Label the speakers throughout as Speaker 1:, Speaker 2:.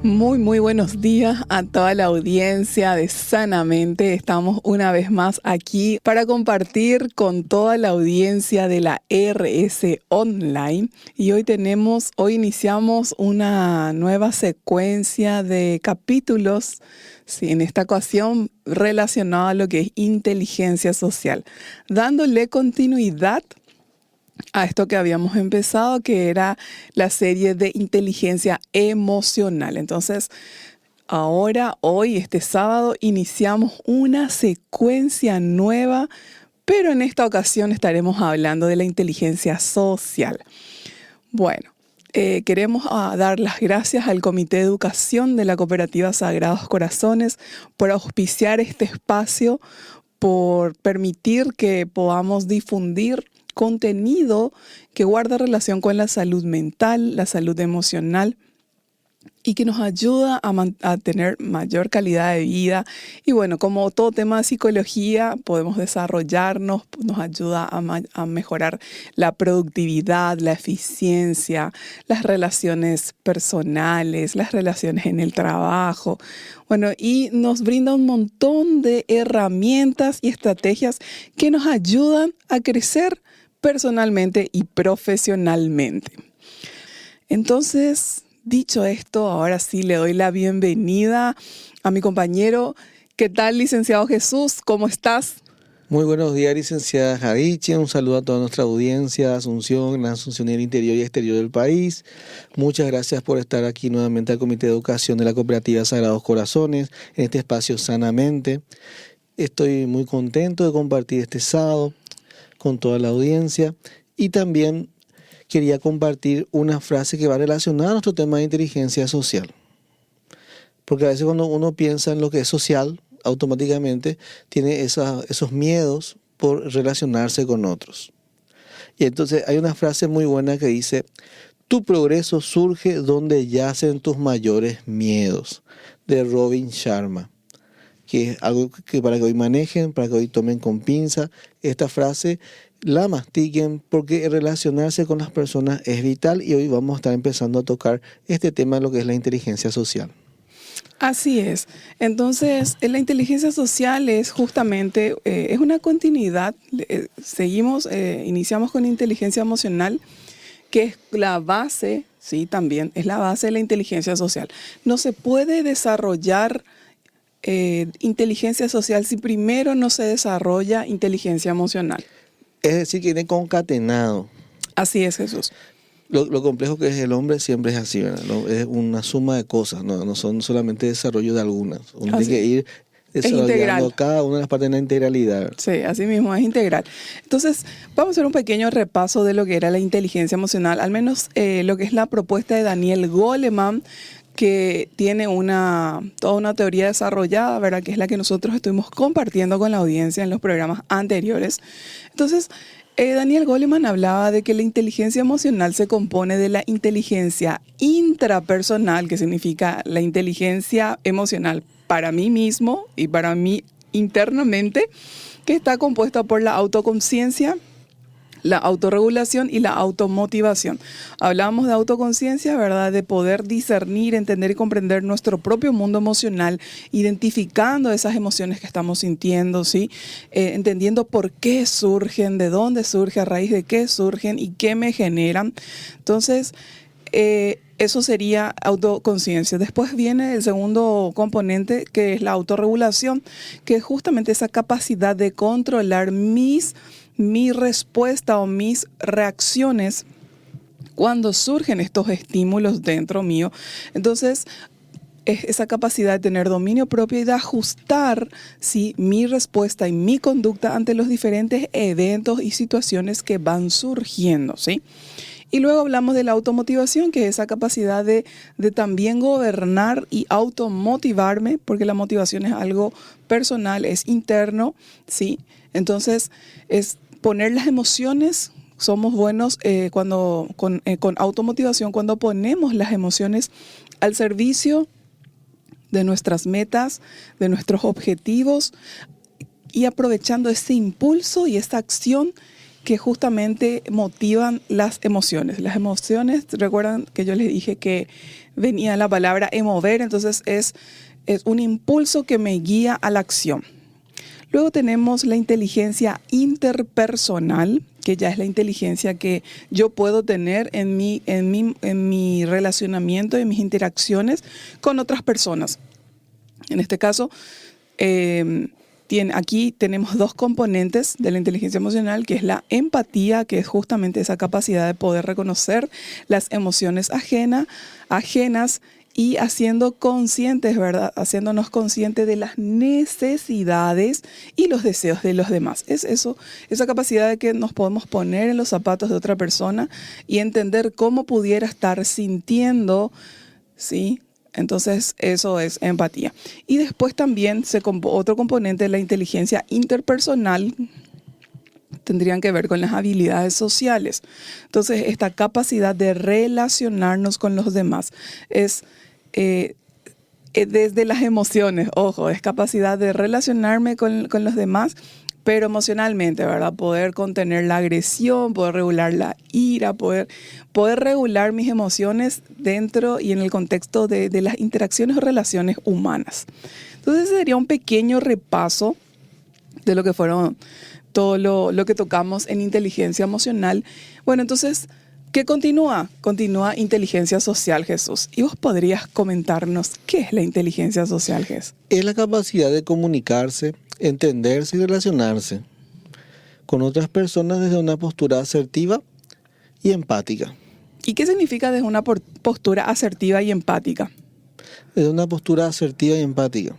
Speaker 1: Muy buenos días a toda la audiencia de Sanamente. Estamos una vez más aquí para compartir con toda la audiencia de la RS Online. Y hoy iniciamos una nueva secuencia de capítulos, sí, en esta ocasión relacionada a lo que es inteligencia social, dándole continuidad a esto que habíamos empezado, que era la serie de inteligencia emocional. Entonces, hoy, este sábado, iniciamos una secuencia nueva, pero en esta ocasión estaremos hablando de la inteligencia social. Bueno, queremos dar las gracias al Comité de Educación de la Cooperativa Sagrados Corazones por auspiciar este espacio, por permitir que podamos difundir contenido que guarda relación con la salud mental, la salud emocional y que nos ayuda a tener mayor calidad de vida. Y bueno, como todo tema de psicología, podemos desarrollarnos, nos ayuda a mejorar la productividad, la eficiencia, las relaciones personales, las relaciones en el trabajo. Bueno, y nos brinda un montón de herramientas y estrategias que nos ayudan a crecer personalmente y profesionalmente. Entonces, dicho esto, ahora sí le doy la bienvenida a mi compañero. ¿Qué tal, licenciado Jesús? ¿Cómo estás?
Speaker 2: Muy buenos días, licenciada Jariche. Un saludo a toda nuestra audiencia, Asunción, la Asunción del interior y exterior del país. Muchas gracias por estar aquí nuevamente al Comité de Educación de la Cooperativa Sagrados Corazones, en este espacio Sanamente. Estoy muy contento de compartir este sábado con toda la audiencia y también quería compartir una frase que va relacionada a nuestro tema de inteligencia social. Porque a veces cuando uno piensa en lo que es social, automáticamente tiene esos miedos por relacionarse con otros. Y entonces hay una frase muy buena que dice: tu progreso surge donde yacen tus mayores miedos, de Robin Sharma. Que es algo que para que hoy manejen, para que hoy tomen con pinza esta frase, la mastiquen, porque relacionarse con las personas es vital y hoy vamos a estar empezando a tocar este tema de lo que es la inteligencia social.
Speaker 1: Así es. Entonces, la inteligencia social es justamente, es una continuidad. Iniciamos con inteligencia emocional, que es la base, sí, también es la base de la inteligencia social. No se puede desarrollar inteligencia social si primero no se desarrolla inteligencia emocional.
Speaker 2: Es decir, que viene concatenado.
Speaker 1: Así es, Jesús.
Speaker 2: Lo complejo que es el hombre siempre es así, ¿verdad? Es una suma de cosas, no son solamente desarrollo de algunas. Uno tiene que ir desarrollando cada una de las partes de la integralidad.
Speaker 1: Sí, así mismo, es integral. Entonces, vamos a hacer un pequeño repaso de lo que era la inteligencia emocional, al menos lo que es la propuesta de Daniel Goleman, que tiene toda una teoría desarrollada, ¿verdad? Que es la que nosotros estuvimos compartiendo con la audiencia en los programas anteriores. Entonces, Daniel Goleman hablaba de que la inteligencia emocional se compone de la inteligencia intrapersonal, que significa la inteligencia emocional para mí mismo y para mí internamente, que está compuesta por la autoconciencia, la autorregulación y la automotivación. Hablamos de autoconciencia, ¿verdad? De poder discernir, entender y comprender nuestro propio mundo emocional, identificando esas emociones que estamos sintiendo, ¿sí? Entendiendo por qué surgen, de dónde surge, a raíz de qué surgen y qué me generan. Entonces, eso sería autoconciencia. Después viene el segundo componente, que es la autorregulación, que es justamente esa capacidad de controlar mi respuesta o mis reacciones cuando surgen estos estímulos dentro mío. Entonces, es esa capacidad de tener dominio propio y de ajustar, ¿sí?, mi respuesta y mi conducta ante los diferentes eventos y situaciones que van surgiendo, ¿sí? Y luego hablamos de la automotivación, que es esa capacidad de también gobernar y automotivarme, porque la motivación es algo personal, es interno, ¿sí? Entonces, es poner las emociones. Somos buenos con automotivación cuando ponemos las emociones al servicio de nuestras metas, de nuestros objetivos, y aprovechando ese impulso y esta acción que justamente motivan las emociones. Las emociones, recuerdan que yo les dije que venía la palabra emover, entonces es un impulso que me guía a la acción. Luego tenemos la inteligencia interpersonal, que ya es la inteligencia que yo puedo tener en mi relacionamiento, en mis interacciones con otras personas. En este caso, aquí tenemos dos componentes de la inteligencia emocional, que es la empatía, que es justamente esa capacidad de poder reconocer las emociones ajenas y haciendo conscientes, ¿verdad? Haciéndonos conscientes de las necesidades y los deseos de los demás. Es eso, esa capacidad de que nos podemos poner en los zapatos de otra persona y entender cómo pudiera estar sintiendo, ¿sí? Entonces, eso es empatía. Y después también otro componente de la inteligencia interpersonal tendrían que ver con las habilidades sociales. Entonces, esta capacidad de relacionarnos con los demás es desde las emociones, ojo, es capacidad de relacionarme con los demás, pero emocionalmente, ¿verdad? Poder contener la agresión, poder regular la ira, poder regular mis emociones dentro y en el contexto de las interacciones o relaciones humanas. Entonces, ese sería un pequeño repaso de lo que fueron todo lo que tocamos en inteligencia emocional. Bueno, entonces, ¿qué continúa? Continúa inteligencia social, Jesús. ¿Y vos podrías comentarnos qué es la inteligencia social, Jesús?
Speaker 2: Es la capacidad de comunicarse, entenderse y relacionarse con otras personas desde una postura asertiva y empática.
Speaker 1: ¿Y qué significa desde una postura asertiva y empática?
Speaker 2: Desde una postura asertiva y empática.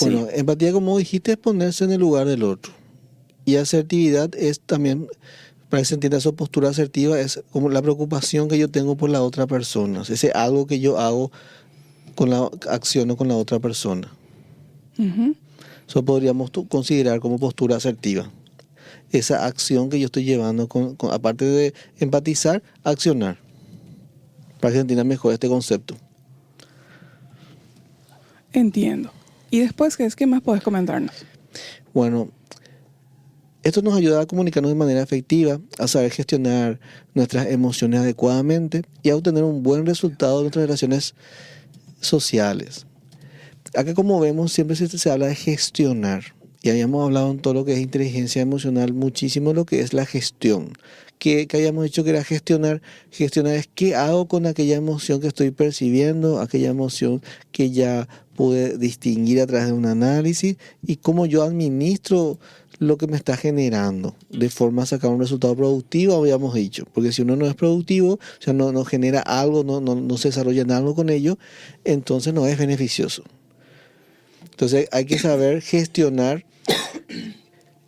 Speaker 2: Bueno, sí. Empatía, como dijiste, es ponerse en el lugar del otro. Y asertividad es también, para que se entienda esa postura asertiva, es como la preocupación que yo tengo por la otra persona. Ese algo que yo hago con la acción o con la otra persona.
Speaker 1: Uh-huh.
Speaker 2: Eso podríamos considerar como postura asertiva. Esa acción que yo estoy llevando, aparte de empatizar, accionar. Para que se entienda mejor este concepto.
Speaker 1: Entiendo. ¿Y después qué más puedes comentarnos?
Speaker 2: Bueno, esto nos ayuda a comunicarnos de manera efectiva, a saber gestionar nuestras emociones adecuadamente y a obtener un buen resultado de nuestras relaciones sociales. Acá, como vemos, siempre se habla de gestionar. Y habíamos hablado en todo lo que es inteligencia emocional muchísimo lo que es la gestión. Que habíamos dicho que era gestionar. Gestionar es qué hago con aquella emoción que estoy percibiendo, aquella emoción que ya pude distinguir a través de un análisis y cómo yo administro lo que me está generando, de forma a sacar un resultado productivo, habíamos dicho. Porque si uno no es productivo, o sea, no genera algo, no se desarrolla en algo con ello, entonces no es beneficioso. Entonces hay que saber gestionar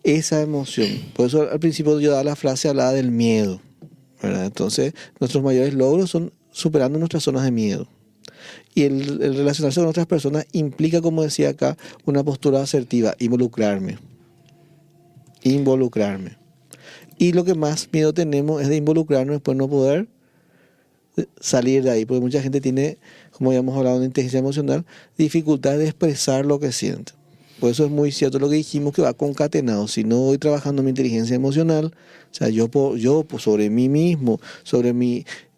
Speaker 2: esa emoción. Por eso al principio yo daba la frase, hablaba del miedo, ¿verdad? Entonces nuestros mayores logros son superando nuestras zonas de miedo. Y el relacionarse con otras personas implica, como decía acá, una postura asertiva, involucrarme. Y lo que más miedo tenemos es de involucrarnos y después no poder salir de ahí, porque mucha gente tiene, como habíamos hablado en inteligencia emocional, dificultad de expresar lo que siente. Por eso es muy cierto lo que dijimos, que va concatenado. Si no voy trabajando mi inteligencia emocional, o sea, yo sobre mí mismo, sobre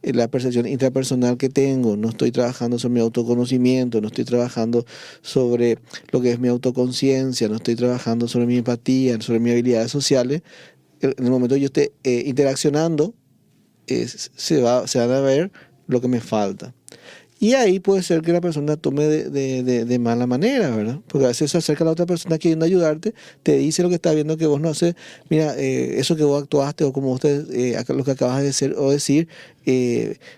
Speaker 2: la percepción intrapersonal que tengo, no estoy trabajando sobre mi autoconocimiento, no estoy trabajando sobre lo que es mi autoconciencia, no estoy trabajando sobre mi empatía, sobre mis habilidades sociales, en el momento que yo esté interaccionando, se van a ver lo que me falta. Y ahí puede ser que la persona tome de mala manera, ¿verdad? Porque a veces se acerca a la otra persona queriendo ayudarte, te dice lo que está viendo que vos no haces, mira, eso que vos actuaste o como lo que acabas de decir,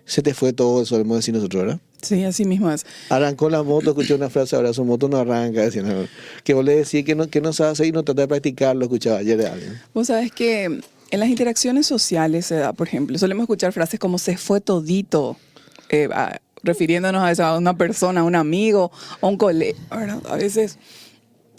Speaker 2: se te fue todo, solemos decir nosotros, ¿verdad?
Speaker 1: Sí, así mismo es.
Speaker 2: Arrancó la moto, escuché una frase ahora, su moto no arranca, decían, ¿no? Que vos le decís que no sabe hacer y no trata de practicarlo, escuchaba ayer de alguien.
Speaker 1: Vos sabés que en las interacciones sociales, por ejemplo, solemos escuchar frases como se fue todito, refiriéndonos a una persona, a un amigo, a un colega, ¿verdad? A veces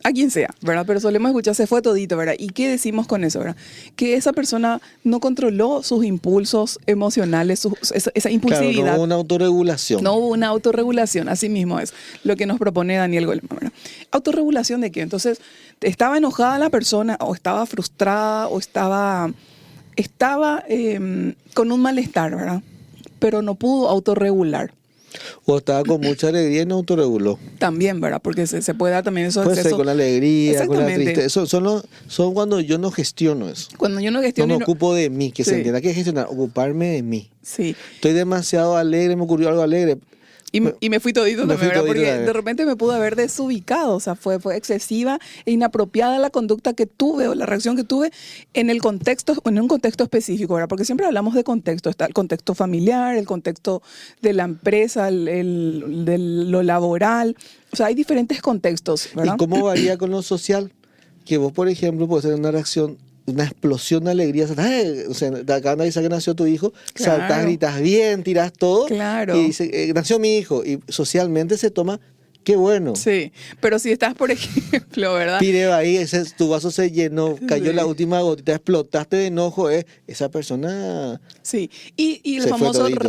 Speaker 1: a quien sea, ¿verdad? Pero solemos escuchar, se fue todito, ¿verdad? ¿Y qué decimos con eso, verdad? Que esa persona no controló sus impulsos emocionales, esa impulsividad.
Speaker 2: Claro, no hubo una autorregulación.
Speaker 1: No hubo una autorregulación, así mismo es lo que nos propone Daniel Goleman, ¿verdad? ¿Autorregulación de qué? Entonces, estaba enojada la persona, o estaba frustrada, o estaba con un malestar, ¿verdad? Pero no pudo autorregular.
Speaker 2: O estaba con mucha alegría y no autorreguló.
Speaker 1: También, ¿verdad? Porque se puede dar también esos
Speaker 2: Puede ser
Speaker 1: excesos.
Speaker 2: con la alegría, con la
Speaker 1: Exactamente.
Speaker 2: tristeza. Son cuando yo no gestiono eso.
Speaker 1: Cuando yo no
Speaker 2: No
Speaker 1: gestiono...
Speaker 2: me ocupo de mí, que
Speaker 1: Sí.
Speaker 2: se entienda que es gestionar, ocuparme de mí.
Speaker 1: Sí.
Speaker 2: Estoy demasiado alegre, me ocurrió algo alegre.
Speaker 1: Y me fui todito
Speaker 2: Me
Speaker 1: también,
Speaker 2: fui
Speaker 1: ¿verdad?
Speaker 2: todito
Speaker 1: Porque
Speaker 2: también.
Speaker 1: de repente me pude haber desubicado, o sea, fue excesiva e inapropiada la conducta que tuve o la reacción que tuve en un contexto específico, ¿verdad? Porque siempre hablamos de contexto, está el contexto familiar, el contexto de la empresa, de lo laboral, o sea, hay diferentes contextos, ¿verdad?
Speaker 2: ¿Y cómo varía con lo social? Que vos, por ejemplo, puedes tener una reacción, una explosión de alegría. ¡Ay! O sea, te acaban de avisar que nació tu hijo,
Speaker 1: Claro.
Speaker 2: saltás, gritas bien, tirás todo.
Speaker 1: Claro.
Speaker 2: Y dice, nació mi hijo. Y socialmente se toma, qué bueno.
Speaker 1: Sí, pero si estás, por ejemplo, ¿verdad?
Speaker 2: Pireo ahí, tu vaso se llenó, cayó
Speaker 1: Sí.
Speaker 2: la última gotita, explotaste de enojo. Esa persona
Speaker 1: Sí, y el
Speaker 2: Se fue
Speaker 1: famoso
Speaker 2: todito.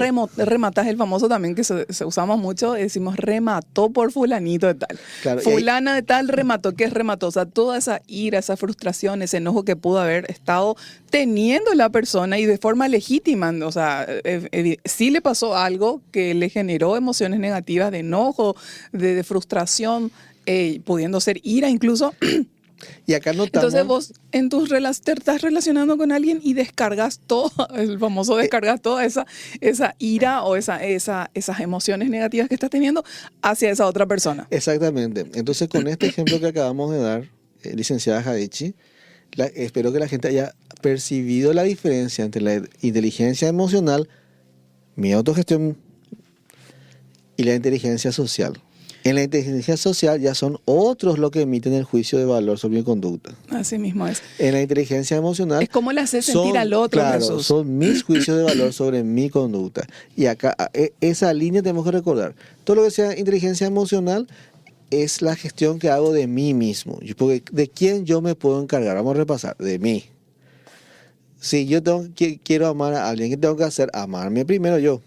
Speaker 1: rematas, el famoso también que se usamos mucho, decimos remató por fulanito de tal.
Speaker 2: Claro, y ahí-
Speaker 1: Fulana de tal remató, ¿qué es remató? O sea, toda esa ira, esa frustración, ese enojo que pudo haber estado teniendo la persona y de forma legítima, o sea, sí le pasó algo que le generó emociones negativas de enojo, de frustración, pudiendo ser ira incluso.
Speaker 2: y acá notamos.
Speaker 1: Entonces vos te estás relacionando con alguien y descargas todo, el famoso descargas toda esa ira o esas emociones negativas que estás teniendo hacia esa otra persona.
Speaker 2: Exactamente. Entonces, con este ejemplo que acabamos de dar, licenciada Jadichi, espero que la gente haya percibido la diferencia entre la inteligencia emocional, mi autogestión y la inteligencia social. En la inteligencia social ya son otros los que emiten el juicio de valor sobre mi conducta.
Speaker 1: Así mismo es.
Speaker 2: En la inteligencia emocional
Speaker 1: Es como le haces sentir al otro,
Speaker 2: claro,
Speaker 1: Jesús.
Speaker 2: son mis juicios de valor sobre mi conducta. Y acá, esa línea tenemos que recordar. Todo lo que sea inteligencia emocional es la gestión que hago de mí mismo. Porque ¿de quién yo me puedo encargar? Vamos a repasar. De mí. Si yo quiero amar a alguien, ¿qué tengo que hacer? Amarme primero yo.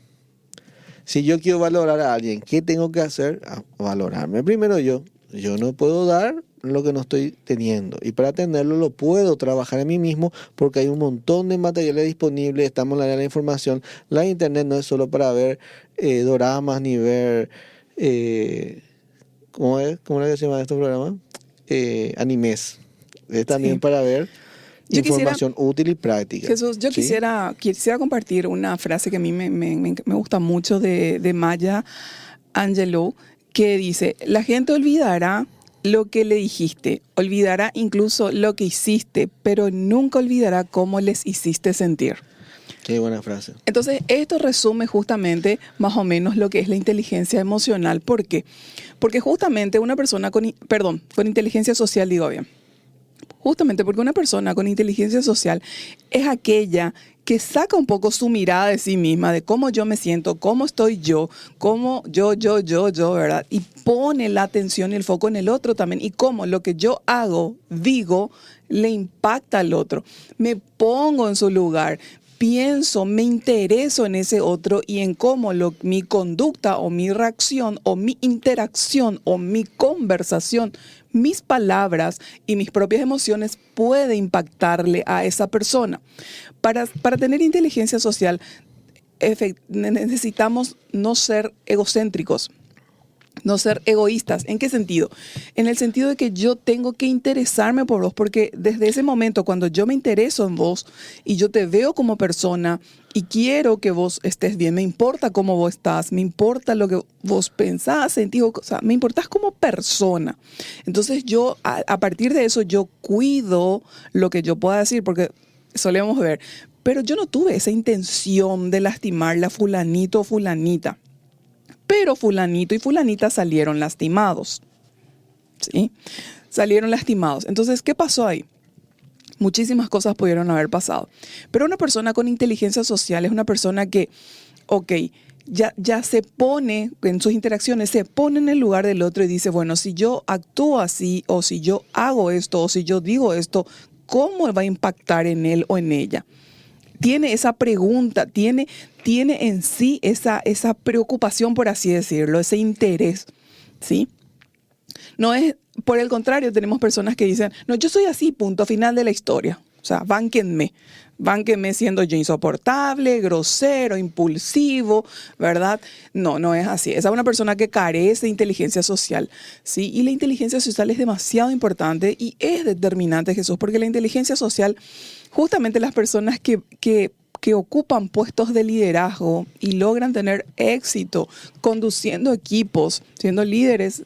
Speaker 2: Si yo quiero valorar a alguien, ¿qué tengo que hacer? Valorarme primero yo. Yo no puedo dar lo que no estoy teniendo. Y para tenerlo lo puedo trabajar en mí mismo porque hay un montón de materiales disponibles. Estamos en la era de la información. La internet no es solo para ver doramas ni ver... ¿cómo es? ¿Cómo es que se llama este programa? Animes. Es también
Speaker 1: Sí.
Speaker 2: para ver
Speaker 1: Yo quisiera-
Speaker 2: información útil y práctica.
Speaker 1: Jesús, yo
Speaker 2: ¿sí?
Speaker 1: quisiera compartir una frase que a mí me gusta mucho de Maya Angelou, que dice, la gente olvidará lo que le dijiste, olvidará incluso lo que hiciste, pero nunca olvidará cómo les hiciste sentir.
Speaker 2: Qué buena frase.
Speaker 1: Entonces, esto resume justamente más o menos lo que es la inteligencia emocional. ¿Por qué? Porque justamente una persona con inteligencia social, digo bien, justamente porque una persona con inteligencia social es aquella que saca un poco su mirada de sí misma, de cómo yo me siento, cómo estoy yo, cómo yo, ¿verdad? Y pone la atención y el foco en el otro también, y cómo lo que yo hago, digo, le impacta al otro. Me pongo en su lugar, pienso, me intereso en ese otro y en cómo mi conducta o mi reacción o mi interacción o mi conversación, mis palabras y mis propias emociones puede impactarle a esa persona. Para tener inteligencia social necesitamos no ser egocéntricos. No ser egoístas. ¿En qué sentido? En el sentido de que yo tengo que interesarme por vos, porque desde ese momento, cuando yo me intereso en vos y yo te veo como persona y quiero que vos estés bien, me importa cómo vos estás, me importa lo que vos pensás, sentís, o sea, me importás como persona. Entonces yo, a partir de eso, yo cuido lo que yo pueda decir, porque solemos ver, pero yo no tuve esa intención de lastimarle a fulanito o fulanita. Pero fulanito y fulanita salieron lastimados. ¿Sí? Salieron lastimados. Entonces, ¿qué pasó ahí? Muchísimas cosas pudieron haber pasado. Pero una persona con inteligencia social es una persona que, ok, ya se pone, en sus interacciones, se pone en el lugar del otro y dice, bueno, si yo actúo así, o si yo hago esto, o si yo digo esto, ¿cómo va a impactar en él o en ella? Tiene esa pregunta, tiene en sí esa preocupación, por así decirlo, ese interés, ¿sí? No es, por el contrario, tenemos personas que dicen, no, yo soy así, punto final de la historia. O sea, bánquenme siendo yo insoportable, grosero, impulsivo, ¿verdad? No, no es así. Esa es una persona que carece de inteligencia social, ¿sí? Y la inteligencia social es demasiado importante y es determinante, Jesús, porque la inteligencia social, justamente las personas que ocupan puestos de liderazgo y logran tener éxito conduciendo equipos, siendo líderes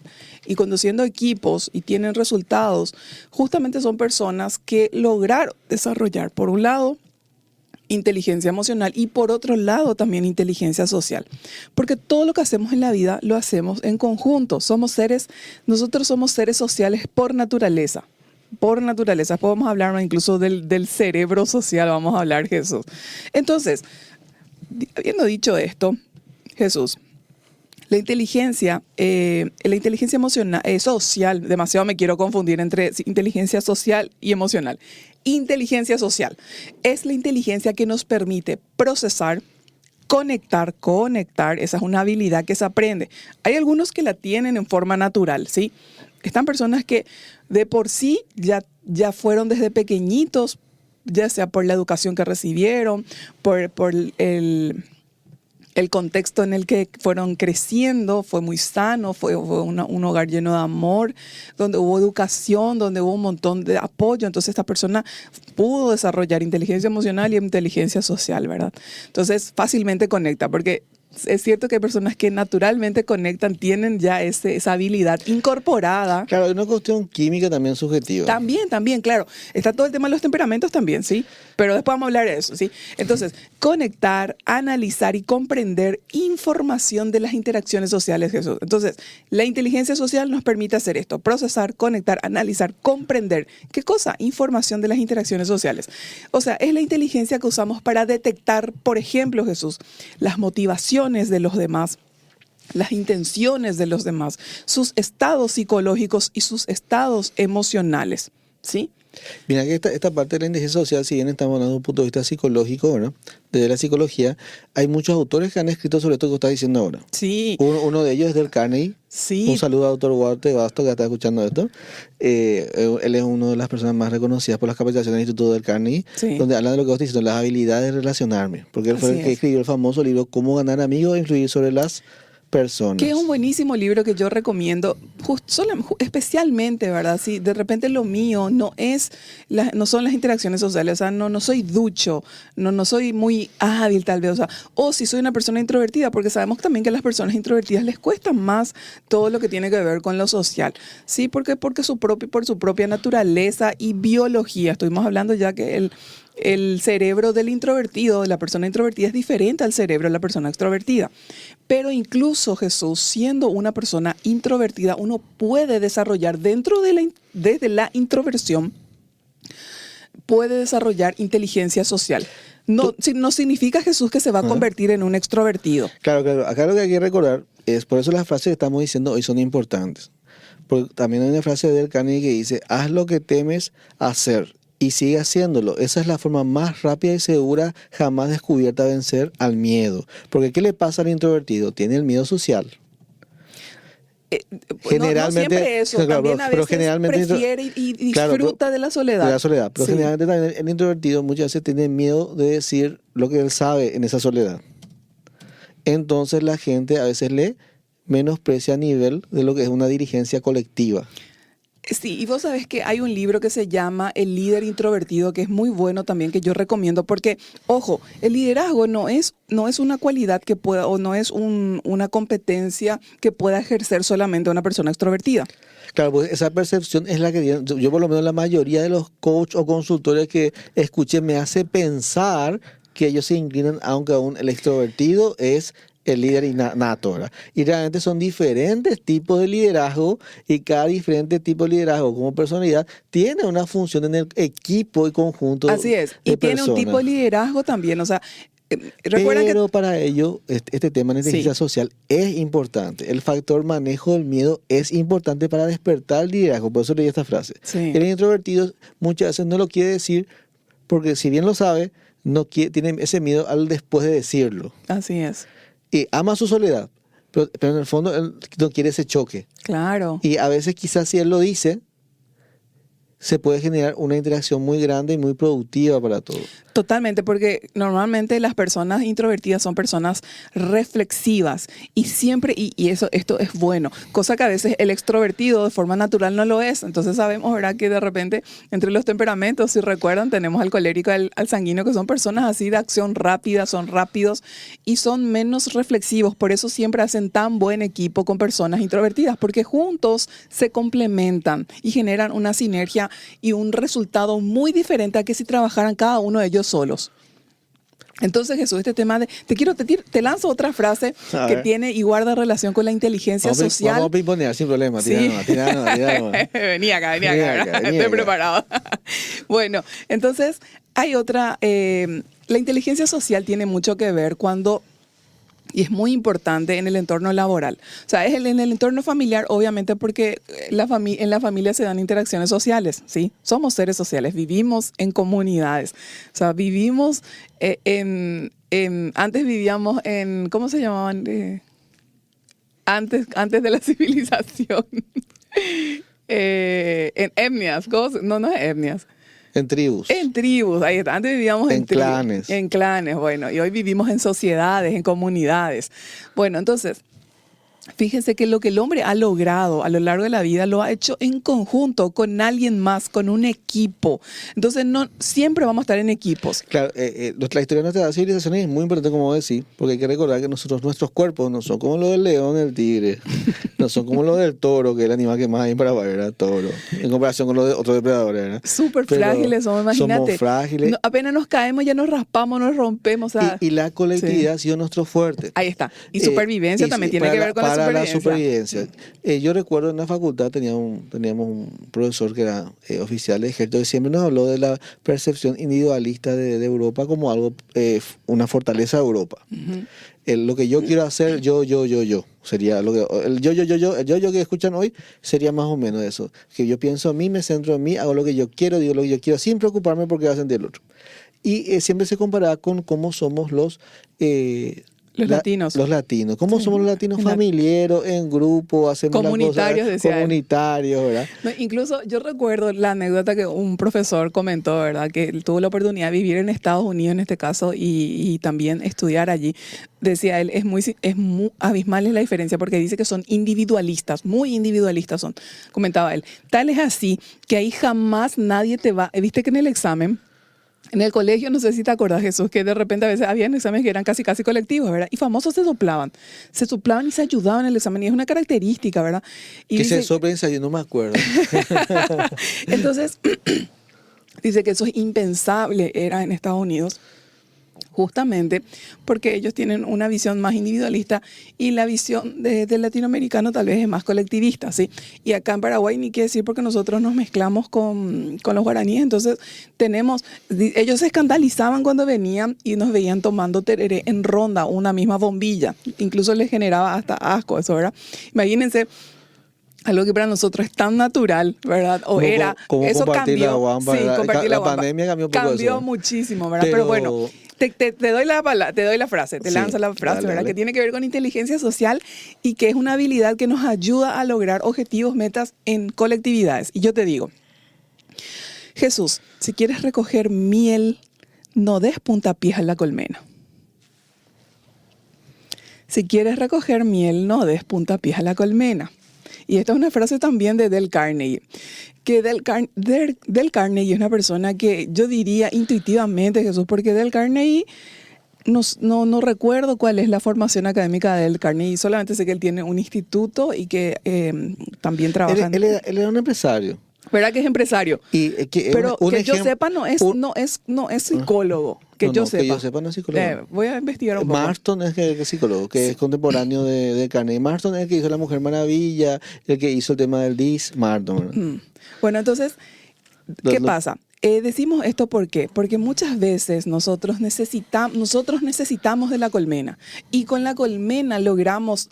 Speaker 1: y conduciendo equipos y tienen resultados, justamente son personas que lograron desarrollar, por un lado, inteligencia emocional y por otro lado también inteligencia social. Porque todo lo que hacemos en la vida lo hacemos en conjunto. Nosotros somos seres sociales por naturaleza. Por naturaleza, podemos hablar incluso del cerebro social, vamos a hablar, Jesús. Entonces, habiendo dicho esto, Jesús, la inteligencia emocional, social, demasiado me quiero confundir entre inteligencia social y emocional. Inteligencia social es la inteligencia que nos permite procesar, conectar, esa es una habilidad que se aprende. Hay algunos que la tienen en forma natural, ¿sí? Están personas que de por sí ya fueron desde pequeñitos, ya sea por la educación que recibieron, por el contexto en el que fueron creciendo, fue muy sano, fue un hogar lleno de amor, donde hubo educación, donde hubo un montón de apoyo. Entonces esta persona pudo desarrollar inteligencia emocional y inteligencia social, ¿verdad? Entonces fácilmente conecta, porque es cierto que hay personas que naturalmente conectan, tienen ya esa habilidad incorporada.
Speaker 2: Claro, hay una cuestión química también subjetiva.
Speaker 1: También, claro. Está todo el tema de los temperamentos también, ¿sí? Pero después vamos a hablar de eso, ¿sí? Entonces, conectar, analizar y comprender información de las interacciones sociales, Jesús. Entonces, la inteligencia social nos permite hacer esto: procesar, conectar, analizar, comprender. ¿Qué cosa? Información de las interacciones sociales. O sea, es la inteligencia que usamos para detectar, por ejemplo, Jesús, las motivaciones de los demás, las intenciones de los demás, sus estados psicológicos y sus estados emocionales, ¿sí?
Speaker 2: Mira que esta parte de la inteligencia social, si bien estamos hablando desde un punto de vista psicológico, ¿verdad? Desde la psicología, hay muchos autores que han escrito sobre esto que estás diciendo ahora.
Speaker 1: Sí.
Speaker 2: Uno de ellos es Dale Carnegie.
Speaker 1: Sí.
Speaker 2: Un saludo a doctor Walter Basto, que está escuchando esto. Él es una de las personas más reconocidas por las capacitaciones del Instituto Dale Carnegie, sí, donde habla de lo que vos estás diciendo, las habilidades de relacionarme. Porque él fue el que escribió el famoso libro Cómo ganar amigos e influir sobre las personas.
Speaker 1: Que es un buenísimo libro que yo recomiendo, especialmente, ¿verdad? Si de repente lo mío no son las interacciones sociales, o sea, no soy ducho, no soy muy hábil tal vez, o si soy una persona introvertida, porque sabemos también que a las personas introvertidas les cuesta más todo lo que tiene que ver con lo social, ¿sí? Porque por su propia naturaleza y biología. Estuvimos hablando ya que el cerebro del introvertido, de la persona introvertida, es diferente al cerebro de la persona extrovertida. Pero incluso, Jesús, siendo una persona introvertida, uno puede desarrollar desde la introversión, puede desarrollar inteligencia social. No significa, Jesús, que se va a convertir en un extrovertido.
Speaker 2: Claro. Acá lo que hay que recordar es, por eso las frases que estamos diciendo hoy son importantes. Porque también hay una frase de Dale Carnegie que dice: haz lo que temes hacer y sigue haciéndolo. Esa es la forma más rápida y segura jamás descubierta de vencer al miedo. Porque ¿qué le pasa al introvertido? Tiene el miedo social. Generalmente,
Speaker 1: no siempre eso,
Speaker 2: claro,
Speaker 1: también a veces
Speaker 2: generalmente
Speaker 1: prefiere y disfruta de la soledad.
Speaker 2: De la soledad. Pero
Speaker 1: sí,
Speaker 2: generalmente también el introvertido muchas veces tiene miedo de decir lo que él sabe en esa soledad. Entonces la gente a veces le menosprecia a nivel de lo que es una dirigencia colectiva.
Speaker 1: Sí, y vos sabés que hay un libro que se llama El líder introvertido, que es muy bueno también, que yo recomiendo, porque, ojo, el liderazgo no es una cualidad que pueda, o no es una competencia que pueda ejercer solamente una persona extrovertida.
Speaker 2: Claro, pues esa percepción es la que yo por lo menos la mayoría de los coaches o consultores que escuché me hace pensar que ellos se inclinan, aunque aún el extrovertido es el líder innato, ¿verdad? Y realmente son diferentes tipos de liderazgo, y cada diferente tipo de liderazgo como personalidad tiene una función en el equipo y conjunto.
Speaker 1: Así es, y tiene un tipo de liderazgo también, o sea, Recuerda
Speaker 2: Pero para ello, este tema de inteligencia social es importante. El factor manejo del miedo es importante para despertar el liderazgo. Por eso leí esta frase.
Speaker 1: Sí.
Speaker 2: El introvertido muchas veces no lo quiere decir porque si bien lo sabe, no quiere, tiene ese miedo al después de decirlo.
Speaker 1: Así es.
Speaker 2: Y ama su soledad, pero en el fondo él no quiere ese choque.
Speaker 1: Claro.
Speaker 2: Y a veces quizás si él lo dice, se puede generar una interacción muy grande y muy productiva para todos.
Speaker 1: Totalmente, porque normalmente las personas introvertidas son personas reflexivas y siempre, y esto es bueno, cosa que a veces el extrovertido de forma natural no lo es. Entonces sabemos, ¿verdad?, que de repente entre los temperamentos, si recuerdan, tenemos al colérico y al sanguíneo, que son personas así de acción rápida, son rápidos y son menos reflexivos. Por eso siempre hacen tan buen equipo con personas introvertidas, porque juntos se complementan y generan una sinergia y un resultado muy diferente a que si trabajaran cada uno de ellos solos. Entonces, Jesús, este tema de... Te lanzo otra frase que tiene y guarda relación con la inteligencia social.
Speaker 2: Vamos a pimponear sin problema.
Speaker 1: Sí.
Speaker 2: Tira.
Speaker 1: Venía acá. Estoy preparado. Bueno, entonces, hay otra... la inteligencia social tiene mucho que ver cuando... Y es muy importante en el entorno laboral. O sea, es en el entorno familiar, obviamente, porque en la familia se dan interacciones sociales, ¿sí? Somos seres sociales, vivimos en comunidades. O sea, vivimos antes vivíamos en, ¿cómo se llamaban? Antes de la civilización. En etnias. No es etnias.
Speaker 2: En tribus.
Speaker 1: En tribus, ahí está. Antes vivíamos
Speaker 2: en clanes.
Speaker 1: En clanes, bueno, y hoy vivimos en sociedades, en comunidades. Bueno, entonces, fíjense que lo que el hombre ha logrado a lo largo de la vida lo ha hecho en conjunto, con alguien más, con un equipo. Entonces, no siempre vamos a estar en equipos.
Speaker 2: Claro, la historia de nuestra civilización es muy importante, como decir, porque hay que recordar que nuestros cuerpos no son como los del león, el tigre, no son como los del toro, que es el animal que más hay para ver, el toro, en comparación con los de otros depredadores, ¿verdad?
Speaker 1: Súper frágiles somos, imagínate.
Speaker 2: Somos frágiles.
Speaker 1: Apenas nos caemos, ya nos raspamos, nos rompemos. O sea,
Speaker 2: y la colectividad ha sido nuestro fuerte.
Speaker 1: Ahí está. Y supervivencia también tiene que ver con la supervivencia.
Speaker 2: Yo recuerdo en la facultad teníamos un profesor que era oficial de ejército que siempre nos habló de la percepción individualista de Europa como algo, una fortaleza de Europa. Uh-huh. Lo que yo quiero hacer, yo. Sería lo que el yo que escuchan hoy sería más o menos eso. Que yo pienso en mí, me centro en mí, hago lo que yo quiero, digo lo que yo quiero, sin preocuparme por qué va a sentir el otro. Y siempre se comparaba con cómo somos los
Speaker 1: latinos.
Speaker 2: Los latinos. ¿Cómo somos los latinos? Familiares, en grupo, hacemos
Speaker 1: comunitarios,
Speaker 2: las cosas comunitarios, ¿verdad?
Speaker 1: No, incluso yo recuerdo la anécdota que un profesor comentó, ¿verdad? Que tuvo la oportunidad de vivir en Estados Unidos en este caso y también estudiar allí. Decía él, es muy abismal es la diferencia porque dice que son individualistas, muy individualistas son. Comentaba él. Tal es así que ahí jamás nadie te va... ¿Viste que en el examen... En el colegio, no sé si te acuerdas, Jesús, que de repente a veces habían exámenes que eran casi colectivos, ¿verdad? Y famosos se soplaban y se ayudaban en el examen, y es una característica, ¿verdad? Y
Speaker 2: que
Speaker 1: dice,
Speaker 2: se soplen, yo no me acuerdo.
Speaker 1: Entonces, dice que eso es impensable, era en Estados Unidos, justamente porque ellos tienen una visión más individualista y la visión del latinoamericano tal vez es más colectivista, ¿sí? Y acá en Paraguay ni qué decir porque nosotros nos mezclamos con los guaraníes, entonces ellos se escandalizaban cuando venían y nos veían tomando tereré en ronda, una misma bombilla, incluso les generaba hasta asco eso, ¿verdad? Imagínense, algo que para nosotros es tan natural, ¿verdad? O era, eso cambió. Compartir la
Speaker 2: pandemia cambió un poco
Speaker 1: cambió
Speaker 2: eso.
Speaker 1: Muchísimo, ¿verdad? Pero bueno, te doy la frase, te lanzo la frase, ¿verdad? Que tiene que ver con inteligencia social y que es una habilidad que nos ayuda a lograr objetivos, metas en colectividades. Y yo te digo, Jesús, si quieres recoger miel, no des puntapiés a la colmena. Si quieres recoger miel, no des puntapiés a la colmena. Y esta es una frase también de Dale Carnegie, que Dale Carnegie es una persona que yo diría intuitivamente, Jesús, porque Dale Carnegie, no recuerdo cuál es la formación académica de Dale Carnegie, solamente sé que él tiene un instituto y que también trabaja.
Speaker 2: Él era un empresario.
Speaker 1: ¿Verdad que es empresario? Pero que yo sepa no es psicólogo. Que yo sepa
Speaker 2: no es psicólogo.
Speaker 1: Voy a investigar un poco.
Speaker 2: Marston es que es psicólogo, que es contemporáneo de Carnegie. Marston es el que hizo La Mujer Maravilla, el que hizo el tema del Dis, Marston.
Speaker 1: Bueno, entonces, ¿Qué pasa? Decimos esto ¿por qué? Porque muchas veces nosotros necesitamos de la colmena y con la colmena logramos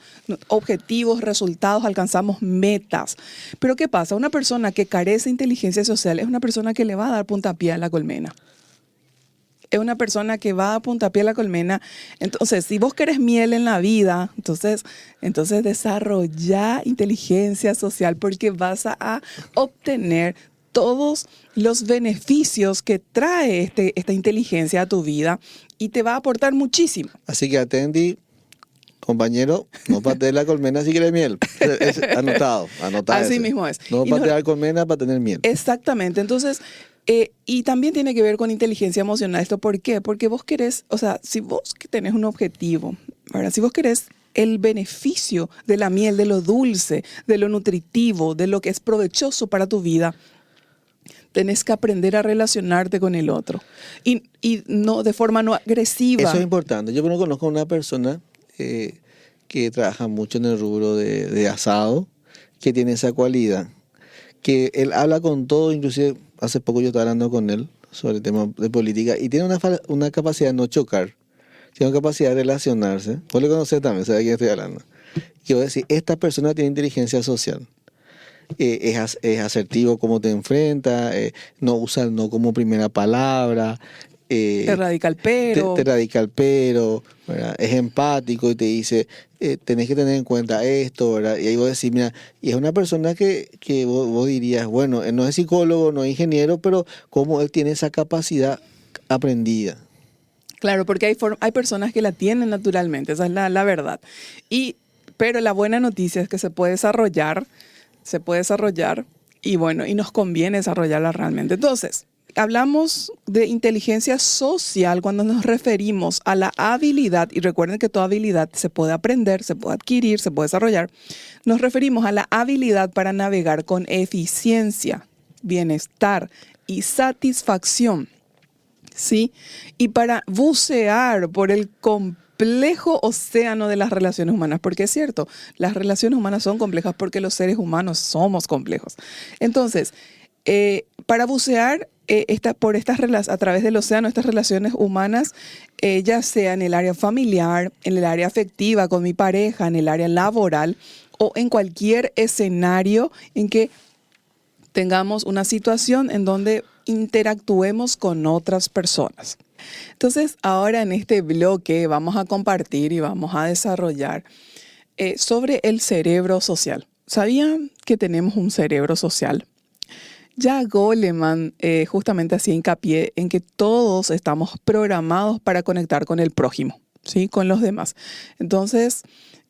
Speaker 1: objetivos, resultados, alcanzamos metas. Pero ¿qué pasa? Una persona que carece de inteligencia social es una persona que le va a dar puntapié a la colmena. Es una persona que va a puntapié a la colmena. Entonces, si vos querés miel en la vida, entonces desarrolla inteligencia social porque vas a obtener todos los beneficios que trae esta inteligencia a tu vida y te va a aportar muchísimo.
Speaker 2: Así que atendí, compañero, no patees la colmena si quieres miel. Es anotado.
Speaker 1: Así
Speaker 2: ese.
Speaker 1: mismo es.
Speaker 2: No patear la colmena para tener miel.
Speaker 1: Exactamente. Entonces, y también tiene que ver con inteligencia emocional. ¿Esto por qué? Porque vos querés, o sea, si vos que tenés un objetivo, ahora, si vos querés el beneficio de la miel, de lo dulce, de lo nutritivo, de lo que es provechoso para tu vida, tenés que aprender a relacionarte con el otro y no de forma no agresiva.
Speaker 2: Eso es importante. Yo conozco a una persona que trabaja mucho en el rubro de asado, que tiene esa cualidad, que él habla con todo, inclusive hace poco yo estaba hablando con él sobre el tema de política y tiene una capacidad de no chocar, tiene una capacidad de relacionarse. Vos le conocés también, ¿sabes de quién estoy hablando? Quiero decir, esta persona tiene inteligencia social. Es asertivo cómo te enfrenta, no usa el no como primera palabra.
Speaker 1: Te radica el pero.
Speaker 2: Te radica el pero, ¿verdad? Es empático y te dice, tenés que tener en cuenta esto, ¿verdad? Y ahí vos decís, mira, y es una persona que vos dirías, bueno, él no es psicólogo, no es ingeniero, pero cómo él tiene esa capacidad aprendida.
Speaker 1: Claro, porque hay personas que la tienen naturalmente, esa es la verdad. Pero la buena noticia es que se puede desarrollar y bueno, y nos conviene desarrollarla realmente. Entonces, hablamos de inteligencia social cuando nos referimos a la habilidad, y recuerden que toda habilidad se puede aprender, se puede adquirir, se puede desarrollar. Nos referimos a la habilidad para navegar con eficiencia, bienestar y satisfacción, ¿sí? Y para bucear por el complejo océano de las relaciones humanas, porque es cierto, las relaciones humanas son complejas porque los seres humanos somos complejos. Entonces, para bucear a través del océano, estas relaciones humanas, ya sea en el área familiar, en el área afectiva con mi pareja, en el área laboral o en cualquier escenario en que tengamos una situación en donde interactuemos con otras personas. Entonces, ahora en este bloque vamos a compartir y vamos a desarrollar sobre el cerebro social. ¿Sabían que tenemos un cerebro social? Ya Goleman justamente hacía hincapié en que todos estamos programados para conectar con el prójimo, ¿sí? Con los demás. Entonces,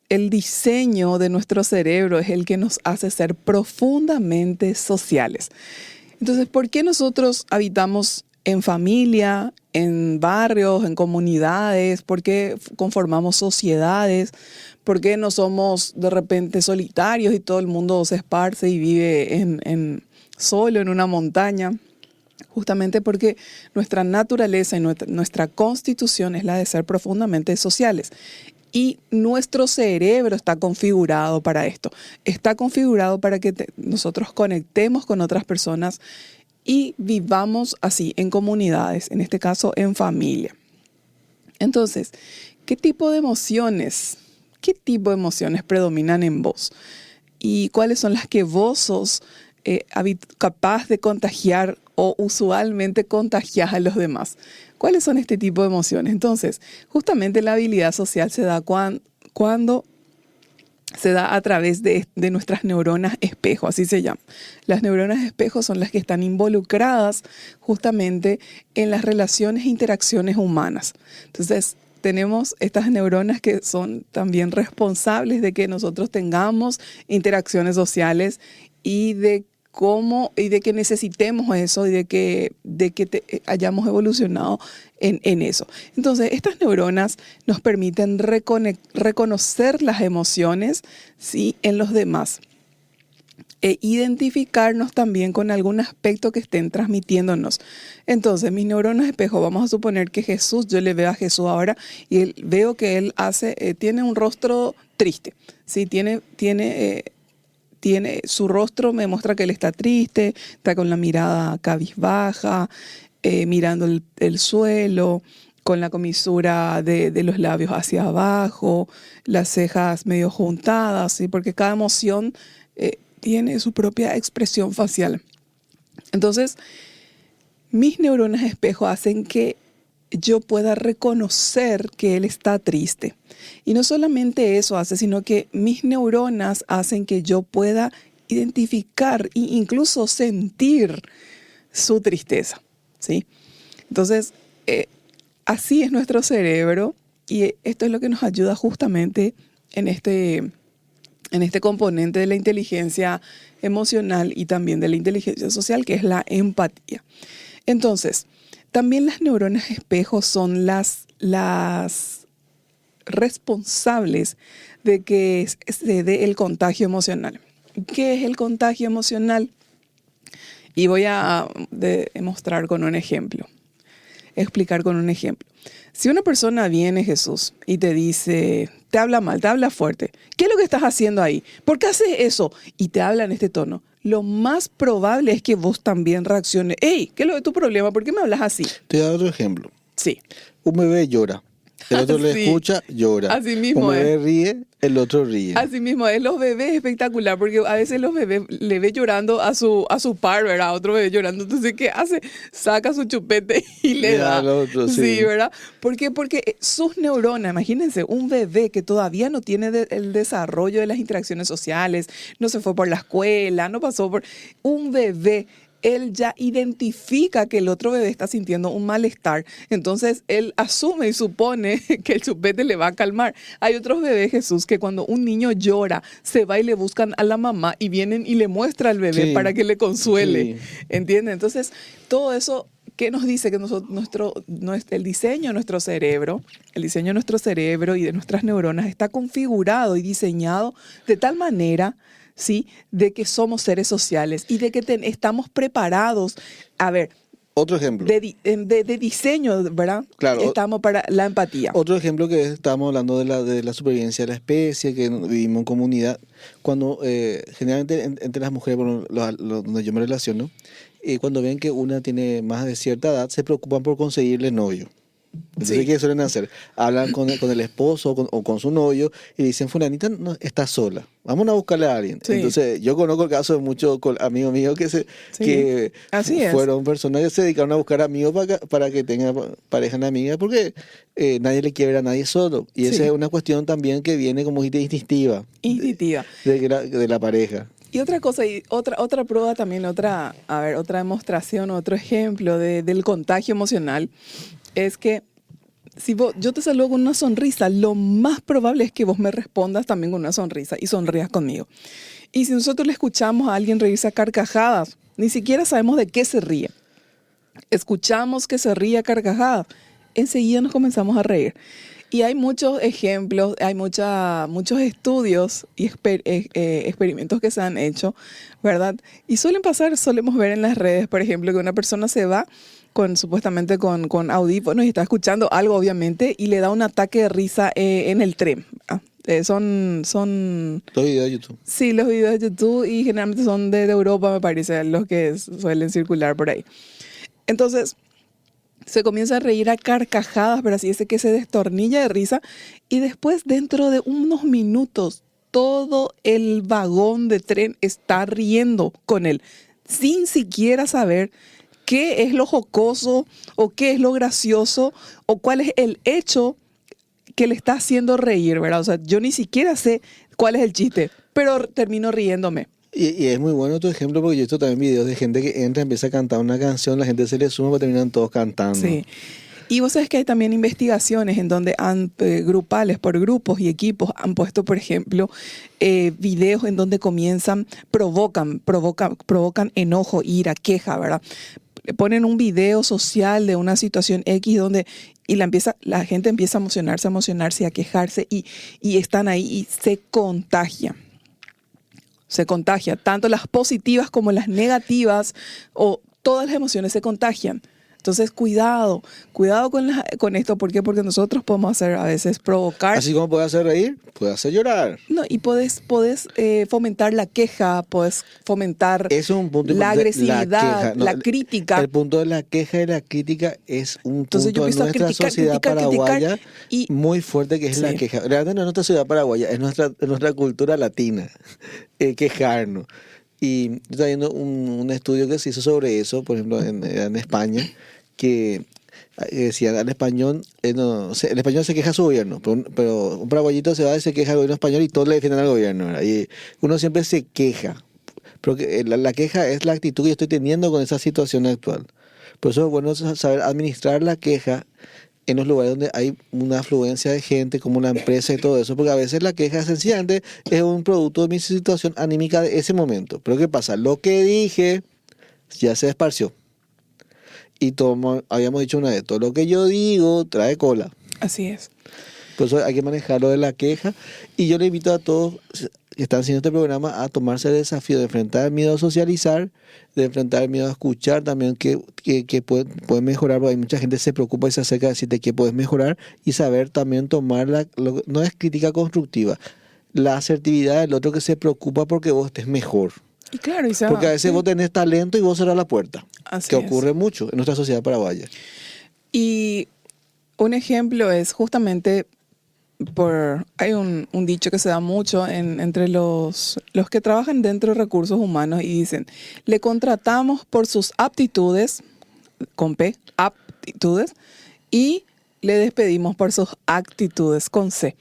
Speaker 1: el diseño de nuestro cerebro es el que nos hace ser profundamente sociales. Entonces, ¿por qué nosotros habitamos en familia, en barrios, en comunidades? ¿Por qué conformamos sociedades? ¿Por qué no somos de repente solitarios y todo el mundo se esparce y vive solo en una montaña? Justamente porque nuestra naturaleza y nuestra constitución es la de ser profundamente sociales. Y nuestro cerebro está configurado para esto. Está configurado para que nosotros conectemos con otras personas y vivamos así en comunidades, en este caso en familia. Entonces, ¿qué tipo de emociones predominan en vos? ¿Y cuáles son las que vos sos capaz de contagiar o usualmente contagias a los demás? ¿Cuáles son este tipo de emociones? Entonces, justamente la habilidad social se da cuando se da a través de nuestras neuronas espejo, así se llama. Las neuronas espejo son las que están involucradas justamente en las relaciones e interacciones humanas. Entonces, tenemos estas neuronas que son también responsables de que nosotros tengamos interacciones sociales y de que necesitemos eso y de que hayamos evolucionado en eso. Entonces, estas neuronas nos permiten reconocer las emociones, ¿sí?, en los demás e identificarnos también con algún aspecto que estén transmitiéndonos. Entonces, mis neuronas espejo, vamos a suponer que Jesús, yo le veo a Jesús ahora y veo que él tiene un rostro triste, ¿sí? Tiene su rostro me muestra que él está triste, está con la mirada cabizbaja, mirando el suelo, con la comisura de los labios hacia abajo, las cejas medio juntadas, ¿sí? Porque cada emoción tiene su propia expresión facial. Entonces, mis neuronas espejo hacen que yo pueda reconocer que él está triste. Y no solamente eso hace, sino que mis neuronas hacen que yo pueda identificar e incluso sentir su tristeza, ¿sí? Entonces, así es nuestro cerebro y esto es lo que nos ayuda justamente en este componente de la inteligencia emocional y también de la inteligencia social, que es la empatía. Entonces, también las neuronas espejo son las responsables de que se dé el contagio emocional. ¿Qué es el contagio emocional? Y voy a demostrar con un ejemplo, explicar con un ejemplo. Si una persona viene, Jesús, y te dice, te habla mal, te habla fuerte, ¿qué es lo que estás haciendo ahí? ¿Por qué haces eso? Y te habla en este tono. Lo más probable es que vos también reacciones. Hey, ¿qué es lo de tu problema? ¿Por qué me hablas así?
Speaker 2: Te voy a dar otro ejemplo.
Speaker 1: Sí.
Speaker 2: Un bebé llora. El otro le
Speaker 1: Sí.
Speaker 2: escucha, llora.
Speaker 1: Así mismo
Speaker 2: Un bebé
Speaker 1: es.
Speaker 2: ríe, el otro ríe.
Speaker 1: Así mismo es. Los bebés es espectacular porque a veces los bebés le ve llorando a su par, ¿verdad? A otro bebé llorando. Entonces, ¿qué hace? Saca su chupete y le da.
Speaker 2: Al otro, sí.
Speaker 1: Sí, ¿verdad? ¿Por qué? Porque sus neuronas, imagínense, un bebé que todavía no tiene el desarrollo de las interacciones sociales, no se fue por la escuela, no pasó por... Un bebé, él ya identifica que el otro bebé está sintiendo un malestar. Entonces, él asume y supone que el chupete le va a calmar. Hay otros bebés, Jesús, que cuando un niño llora, se va y le buscan a la mamá y vienen y le muestra al bebé para que le consuele.
Speaker 2: Sí.
Speaker 1: ¿Entienden? Entonces, todo eso, ¿qué nos dice? Que el diseño de nuestro cerebro, el diseño de nuestro cerebro y de nuestras neuronas está configurado y diseñado de tal manera, ¿sí?, de que somos seres sociales y de que estamos preparados, a ver,
Speaker 2: Otro ejemplo.
Speaker 1: de diseño, ¿verdad?
Speaker 2: Claro.
Speaker 1: Estamos para la empatía.
Speaker 2: Otro ejemplo que estábamos hablando de la supervivencia de la especie, que vivimos en comunidad. Cuando generalmente entre las mujeres, bueno, donde yo me relaciono, cuando ven que una tiene más de cierta edad, se preocupan por conseguirle novio. Entonces,
Speaker 1: Sí.
Speaker 2: ¿qué suelen hacer? Hablan con el esposo o con su novio y dicen, fulanita no, está sola, vamos a buscarle a alguien.
Speaker 1: Sí.
Speaker 2: Entonces, yo conozco el caso de muchos amigos míos
Speaker 1: Sí,
Speaker 2: que
Speaker 1: así es.
Speaker 2: fueron personas que se dedicaron a buscar amigos para que tengan pareja en amiga, porque nadie le quiere ver a nadie solo. Y esa
Speaker 1: Sí.
Speaker 2: es una cuestión también que viene como instintiva
Speaker 1: Instintiva.
Speaker 2: de la pareja.
Speaker 1: Y otra cosa, y otra prueba también, otra demostración, otro ejemplo del contagio emocional, es que si yo te saludo con una sonrisa, lo más probable es que vos me respondas también con una sonrisa y sonrías conmigo. Y si nosotros le escuchamos a alguien reírse a carcajadas, ni siquiera sabemos de qué se ríe. Escuchamos que se ríe a carcajadas, enseguida nos comenzamos a reír. Y hay muchos ejemplos, hay muchos estudios y experimentos que se han hecho, ¿verdad? Y solemos ver en las redes, por ejemplo, que una persona se va supuestamente con audífonos y está escuchando algo, obviamente, y le da un ataque de risa en el tren. Son
Speaker 2: Los videos de YouTube.
Speaker 1: Sí, los videos de YouTube y generalmente son de Europa, me parece, los que suelen circular por ahí. Entonces, se comienza a reír a carcajadas, pero así es que se destornilla de risa y después dentro de unos minutos todo el vagón de tren está riendo con él, sin siquiera saber qué es lo jocoso o qué es lo gracioso o cuál es el hecho que le está haciendo reír, ¿verdad? O sea, yo ni siquiera sé cuál es el chiste, pero termino riéndome.
Speaker 2: Y es muy bueno tu ejemplo porque yo he visto también videos de gente que entra, empieza a cantar una canción, la gente se le suma, pero terminan todos cantando.
Speaker 1: Sí. Y vos sabés que hay también investigaciones en donde grupales, por grupos y equipos, han puesto, por ejemplo, videos en donde provocan enojo, ira, queja, ¿verdad? Ponen un video social de una situación X donde la gente empieza a emocionarse, a quejarse y están ahí y se contagia. Se contagia, tanto las positivas como las negativas, o todas las emociones se contagian. Entonces, cuidado con esto. ¿Por qué? Porque nosotros podemos hacer a veces provocar.
Speaker 2: Así como puede hacer reír, puede hacer llorar.
Speaker 1: No, y podés fomentar la queja, podés fomentar
Speaker 2: Eso es un punto
Speaker 1: la
Speaker 2: importante,
Speaker 1: agresividad,
Speaker 2: queja, no,
Speaker 1: la crítica.
Speaker 2: El punto de la queja y la crítica es un
Speaker 1: Entonces yo
Speaker 2: punto en
Speaker 1: empiezo a
Speaker 2: nuestra
Speaker 1: criticar,
Speaker 2: sociedad paraguaya
Speaker 1: y
Speaker 2: muy fuerte, que es la
Speaker 1: sí,
Speaker 2: queja. Realmente no es nuestra sociedad paraguaya, es nuestra cultura latina, quejarnos. Y yo estaba viendo un estudio que se hizo sobre eso, por ejemplo, en España, que decía, el español se queja a su gobierno, pero un paraguayito se va y se queja al gobierno español y todos le defienden al gobierno, ¿verdad? Y uno siempre se queja, pero la queja es la actitud que yo estoy teniendo con esa situación actual. Por eso es bueno saber administrar la queja en los lugares donde hay una afluencia de gente, como una empresa y todo eso, porque a veces la queja sencillamente es un producto de mi situación anímica de ese momento. Pero ¿qué pasa? Lo que dije ya se esparció. Y habíamos dicho una vez, todo lo que yo digo trae cola.
Speaker 1: así es.
Speaker 2: Por eso hay que manejar lo de la queja. Y yo le invito a todos que están haciendo este programa a tomarse el desafío de enfrentar el miedo a socializar, de enfrentar el miedo a escuchar también que puede mejorar, porque hay mucha gente que se preocupa y se acerca a decirte que puedes mejorar, y saber también tomar no es crítica constructiva, la asertividad del otro que se preocupa porque vos estés mejor.
Speaker 1: Y claro,
Speaker 2: Porque a veces vos tenés talento y vos cerrás la puerta,
Speaker 1: así
Speaker 2: que
Speaker 1: es.
Speaker 2: ocurre mucho en nuestra sociedad paraguaya.
Speaker 1: Y un ejemplo es justamente hay un dicho que se da mucho entre los que trabajan dentro de recursos humanos y dicen, le contratamos por sus aptitudes, con P, aptitudes, y le despedimos por sus actitudes, con C.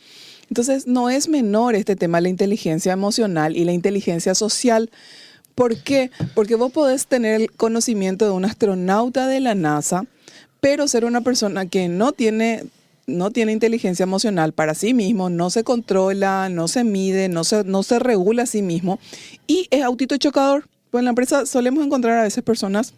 Speaker 1: Entonces, no es menor este tema, la inteligencia emocional y la inteligencia social. ¿Por qué? Porque vos podés tener el conocimiento de un astronauta de la NASA, pero ser una persona que no tiene inteligencia emocional para sí mismo, no se controla, no se mide, no se regula a sí mismo y es autochocador. Pues en la empresa solemos encontrar a veces personas,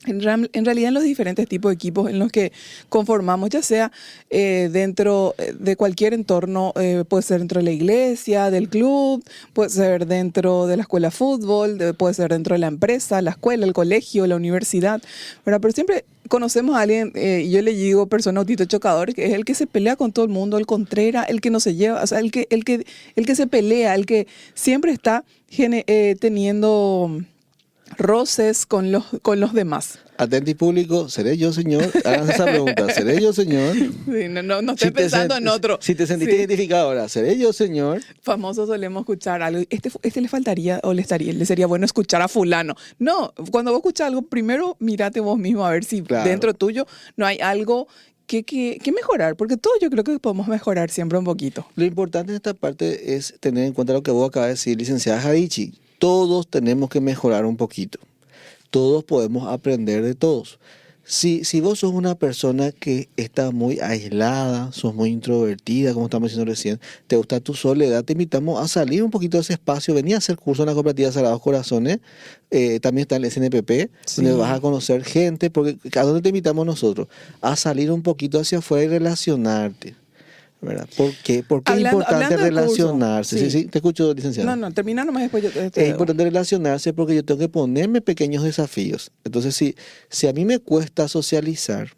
Speaker 1: en realidad en los diferentes tipos de equipos en los que conformamos, ya sea dentro de cualquier entorno, puede ser dentro de la iglesia, del club, puede ser dentro de la escuela de fútbol, puede ser dentro de la empresa, la escuela, el colegio, la universidad, ¿verdad? Pero siempre conocemos a alguien, y yo le digo persona autito chocador, que es el que se pelea con todo el mundo, el contrera, el que no se lleva, o sea, el que se pelea, el que siempre está teniendo roces con los demás.
Speaker 2: Atenti público, ¿seré yo, señor? Hagan esa pregunta, ¿seré yo, señor?
Speaker 1: Sí, no estoy pensando en otro.
Speaker 2: Si te sentiste identificado ahora, ¿seré yo, señor?
Speaker 1: Famosos solemos escuchar algo. Este le faltaría o le sería bueno escuchar a fulano. No, cuando vos escuchas algo, primero mírate vos mismo a ver si dentro tuyo no hay algo que mejorar, porque todo yo creo que podemos mejorar siempre un poquito.
Speaker 2: Lo importante en esta parte es tener en cuenta lo que vos acabas de decir, licenciada Jadichi. Todos tenemos que mejorar un poquito. Todos podemos aprender de todos. Si vos sos una persona que está muy aislada, sos muy introvertida, como estamos diciendo recién, te gusta tu soledad, te invitamos a salir un poquito de ese espacio, venir a hacer curso en la cooperativa Sagrados Corazones, también está en el SNPP,
Speaker 1: Sí.
Speaker 2: donde vas a conocer gente, porque ¿a dónde te invitamos nosotros? A salir un poquito hacia afuera y relacionarte, ¿verdad? ¿Por qué? Porque es importante
Speaker 1: hablando del curso,
Speaker 2: relacionarse. Sí, te escucho, licenciado.
Speaker 1: No, termina nomás después.
Speaker 2: Es importante relacionarse porque yo tengo que ponerme pequeños desafíos. Entonces, si a mí me cuesta socializar,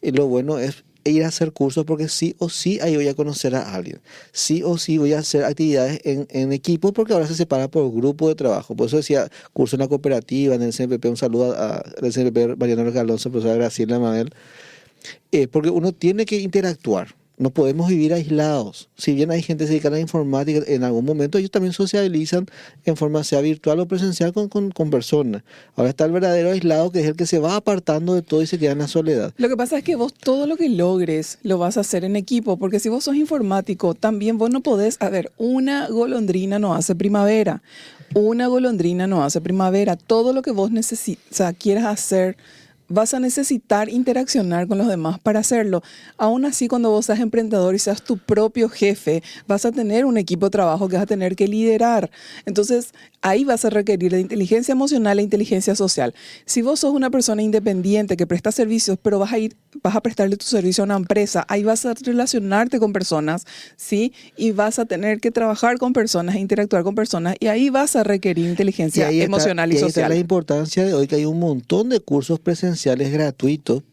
Speaker 2: lo bueno es ir a hacer cursos porque sí o sí ahí voy a conocer a alguien. Sí o sí voy a hacer actividades en equipo porque ahora se separa por grupo de trabajo. Por eso decía curso en la cooperativa, en el CNPP. Un saludo al CNPP Mariano Alonso, profesora Graciela Mabel. Porque uno tiene que interactuar. No podemos vivir aislados. Si bien hay gente que se dedica a la informática, en algún momento ellos también socializan en forma sea virtual o presencial con personas. Ahora está el verdadero aislado, que es el que se va apartando de todo y se queda en la soledad.
Speaker 1: Lo que pasa es que vos todo lo que logres lo vas a hacer en equipo, porque si vos sos informático, también vos no podés, una golondrina no hace primavera. Una golondrina no hace primavera. Todo lo que vos quieras hacer, vas a necesitar interaccionar con los demás para hacerlo. Aún así, cuando vos seas emprendedor y seas tu propio jefe, vas a tener un equipo de trabajo que vas a tener que liderar. Entonces, ahí vas a requerir de inteligencia emocional e inteligencia social. Si vos sos una persona independiente que presta servicios, pero vas a prestarle tu servicio a una empresa, ahí vas a relacionarte con personas, ¿sí? Y vas a tener que trabajar con personas e interactuar con personas, y ahí vas a requerir inteligencia emocional y social.
Speaker 2: Ahí está la importancia de hoy, que hay un montón de cursos presenciales presenciales gratuitos,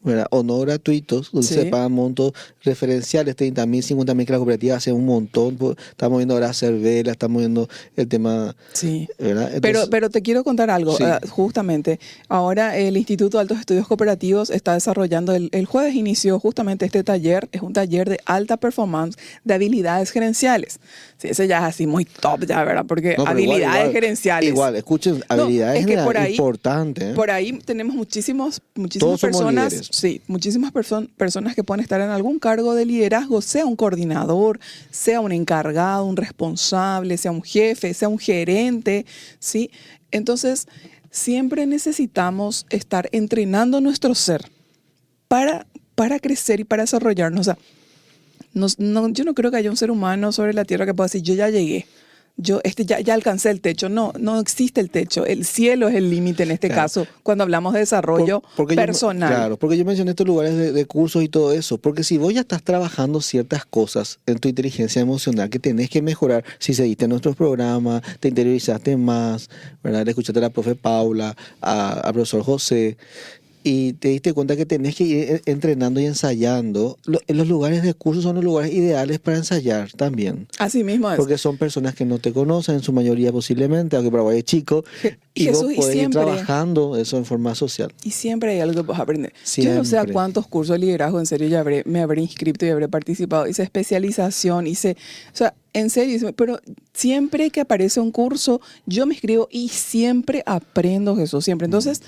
Speaker 2: ¿verdad? O no gratuitos, donde
Speaker 1: Sí.
Speaker 2: se pagan montos referenciales, 30.000, 50.000, que la cooperativa hace un montón. Estamos viendo ahora hacer velas, estamos viendo el tema,
Speaker 1: Sí.
Speaker 2: ¿verdad? Entonces,
Speaker 1: Pero te quiero contar algo,
Speaker 2: sí.
Speaker 1: justamente. Ahora el Instituto de Altos Estudios Cooperativos está desarrollando, el jueves inició justamente este taller, es un taller de alta performance de habilidades gerenciales. Sí, ese ya es así muy top ya, ¿verdad? Porque
Speaker 2: No, pero
Speaker 1: habilidades gerenciales.
Speaker 2: Igual, escuchen,
Speaker 1: No,
Speaker 2: habilidades
Speaker 1: es que por ahí,
Speaker 2: importantes, ¿eh?
Speaker 1: por ahí tenemos muchísimas
Speaker 2: Todos somos
Speaker 1: personas,
Speaker 2: líderes.
Speaker 1: sí, muchísimas personas que pueden estar en algún cargo de liderazgo, sea un coordinador, sea un encargado, un responsable, sea un jefe, sea un gerente, ¿sí? Entonces, siempre necesitamos estar entrenando nuestro ser para crecer y para desarrollarnos. O sea, yo no creo que haya un ser humano sobre la tierra que pueda decir, yo ya llegué. Ya alcancé el techo. No, no existe el techo. El cielo es el límite en este
Speaker 2: Claro.
Speaker 1: caso, cuando hablamos de desarrollo personal.
Speaker 2: Claro, porque yo mencioné estos lugares de cursos y todo eso, porque si vos ya estás trabajando ciertas cosas en tu inteligencia emocional que tenés que mejorar, si seguiste nuestros programas, te interiorizaste más, ¿verdad? Le escuchaste a la profe Paula, al profesor José, y te diste cuenta que tenés que ir entrenando y ensayando, los lugares de cursos son los lugares ideales para ensayar también.
Speaker 1: Así mismo es.
Speaker 2: Porque son personas que no te conocen, en su mayoría posiblemente, aunque Paraguay es chico, y
Speaker 1: Jesús,
Speaker 2: vos
Speaker 1: y
Speaker 2: podés ir
Speaker 1: siempre-
Speaker 2: trabajando eso en forma social.
Speaker 1: Y siempre hay algo que puedes aprender. Yo no sé a
Speaker 2: Siempre.
Speaker 1: cuántos cursos de liderazgo en serio me habré inscrito y habré participado. Hice especialización, o sea, en serio, pero siempre que aparece un curso, yo me inscribo y siempre aprendo, Jesús, siempre. Entonces,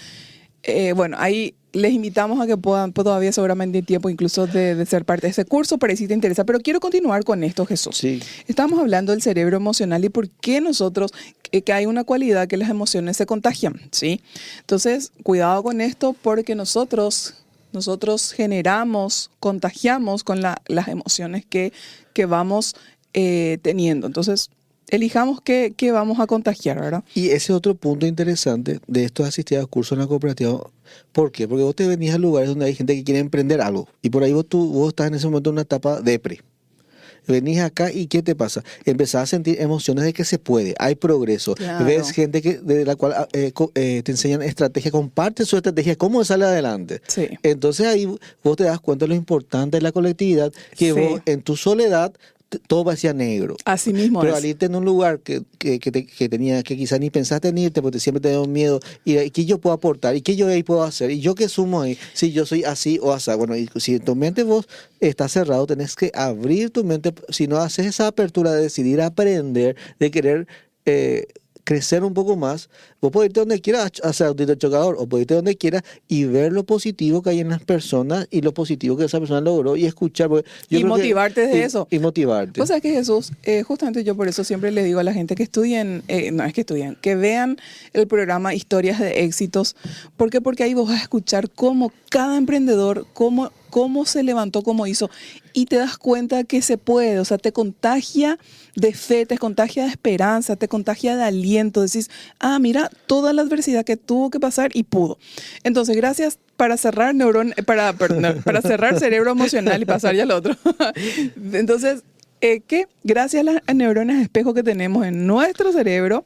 Speaker 1: bueno, ahí les invitamos a que puedan, todavía seguramente hay tiempo incluso de ser parte de ese curso, pero si te interesa. Pero quiero continuar con esto, Jesús.
Speaker 2: Sí.
Speaker 1: Estamos hablando del cerebro emocional y por qué nosotros, que hay una cualidad que las emociones se contagian, ¿sí? Entonces, cuidado con esto porque nosotros contagiamos con las emociones que vamos teniendo. Entonces, elijamos qué vamos a contagiar, ¿verdad?
Speaker 2: Y ese otro punto interesante de estos asistidos a cursos en la cooperativa, ¿por qué? Porque vos te venís a lugares donde hay gente que quiere emprender algo y por ahí vos estás en ese momento en una etapa depre. Venís acá y ¿qué te pasa? Empezás a sentir emociones de que se puede, hay progreso.
Speaker 1: Claro.
Speaker 2: Ves gente de la cual te enseñan estrategia, comparte su estrategia, cómo sale adelante.
Speaker 1: Sí.
Speaker 2: Entonces ahí vos te das cuenta de lo importante de la colectividad, que
Speaker 1: Sí.
Speaker 2: vos en tu soledad todo parecía negro.
Speaker 1: Así mismo
Speaker 2: Pero
Speaker 1: es.
Speaker 2: al irte en un lugar que tenía, que quizás ni pensaste en irte, porque siempre te dio miedo, y qué yo puedo aportar, y qué yo ahí puedo hacer, y yo qué sumo ahí, si yo soy así o así. Bueno, y si en tu mente vos estás cerrado, tenés que abrir tu mente, si no haces esa apertura de decidir aprender, de querer crecer un poco más, vos podés irte donde quieras a ser autista chocador, o podés irte donde quieras y ver lo positivo que hay en las personas y lo positivo que esa persona logró y escuchar. Porque yo
Speaker 1: Y
Speaker 2: creo que-
Speaker 1: motivarte de eso.
Speaker 2: Y motivarte.
Speaker 1: Vos sabés que Jesús, justamente yo por eso siempre le digo a la gente que estudien, no es que estudien, que vean el programa Historias de Éxitos. ¿Por qué? Porque ahí vos vas a escuchar cómo cada emprendedor, cómo se levantó, cómo hizo, y te das cuenta que se puede, o sea, te contagia de fe, te contagia de esperanza, te contagia de aliento, decís, mira, toda la adversidad que tuvo que pasar y pudo. Entonces, gracias para cerrar para cerrar cerebro emocional y pasar ya al otro. Entonces, que gracias a las neuronas espejo que tenemos en nuestro cerebro,